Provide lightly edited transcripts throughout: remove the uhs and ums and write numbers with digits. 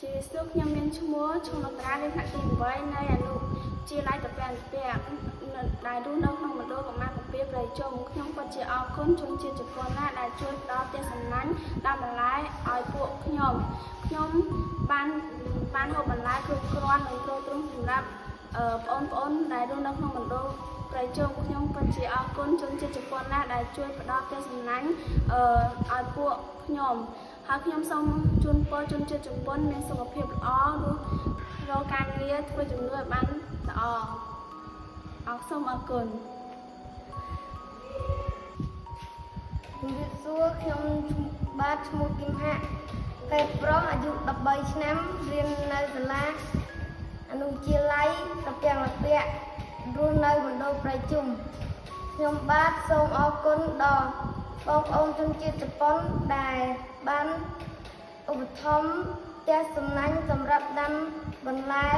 ជាសុខខ្ញុំមានឈ្មោះឈុំអត្រាលេខទី8នៃអនុជាឡាយតាពាំងដែលរស់នៅក្នុងមណ្ឌលកម្មាកំពីប្រៃជុំខ្ញុំពិតជាអរគុណជនជាតិជប៉ុនណាដែលជួយផ្ដល់ផ្ទះសំណាញ់ដល់បន្លែឲ្យពួកខ្ញុំបានហូបបន្លែគ្រប់គ្រាន់និងគ្រូទ្រង់សម្រាប់បងប្អូនដែលរស់នៅក្នុងមណ្ឌលប្រៃជុំខ្ញុំពិតជាអរគុណជនជាតិជប៉ុនណាដែលជួយផ្ដល់ផ្ទះសំណាញ់ឲ្យពួកខ្ញុំហើយខ្ញុំសូមជូនពរជនជាតិជប៉ុនមានសុខភាពល្អរកការងារធ្វើជំនួយឲ្យបានល្អសូមអរគុណជំរាបសួរខ្ញុំបាទឈ្មោះគឹមហាក់កែប្រុសអាយុ13ឆ្នាំរៀននៅសាលាអនុវិទ្យាល័យតាពាំងលពាក់រស់នៅមណ្ឌលប្រៃជុំខ្ញុំបាទសូមអរគុណដល់បងប្អូនជនជាតិជប៉ុនដែលបានឧបត្ថម្ភផ្ទះសំណាញ់សម្រាប់ដាំបន្លែ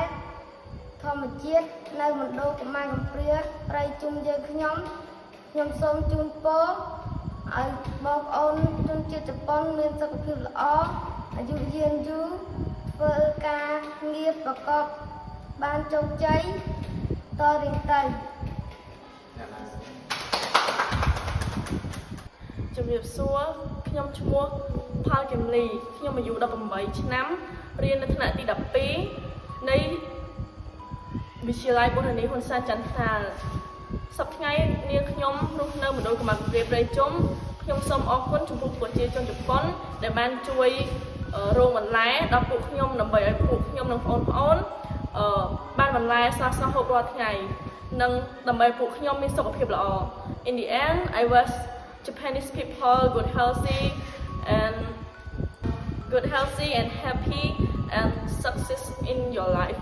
ធម្មជាតិនៅមណ្ឌលកម្មាកំព្រាប្រៃជុំយើងខ្ញុំសូមជូនពរឲ្យបងប្អូនជនជាតិជប៉ុនមានសុខភាពល្អអាយុយឺនយូរធ្វើការងារប្រកបបានជោគជ័យតរៀងទៅជំរាបសួរខ្ញុំឈ្មោះផលគឹមលីខ្ញុំអាយុ18ឆ្នាំរៀននៅថ្នាក់ទី12នៃវិទ្យាល័យបុរនីហ៊ុនសែនចន្ទថាលសប្តាហ៍ថ្ងៃនាងខ្ញុំរស់នៅមណ្ឌលកម្មាកំព្រាប្រៃជុំខ្ញុំសូមអរគុណចំពោះប្រជាជនជប៉ុនដែលបានជួយរោងបន្លែដល់ពួកខ្ញុំដើម្បីឲ្យពួកខ្ញុំនិងបងប្អូនបានបន្លែស្រស់ៗហូបរាល់ថ្ងៃនិងដើម្បីពួកខ្ញុំមានសុខភាពល្អ In the end I wish Japanese people good healthy and happy and success in your life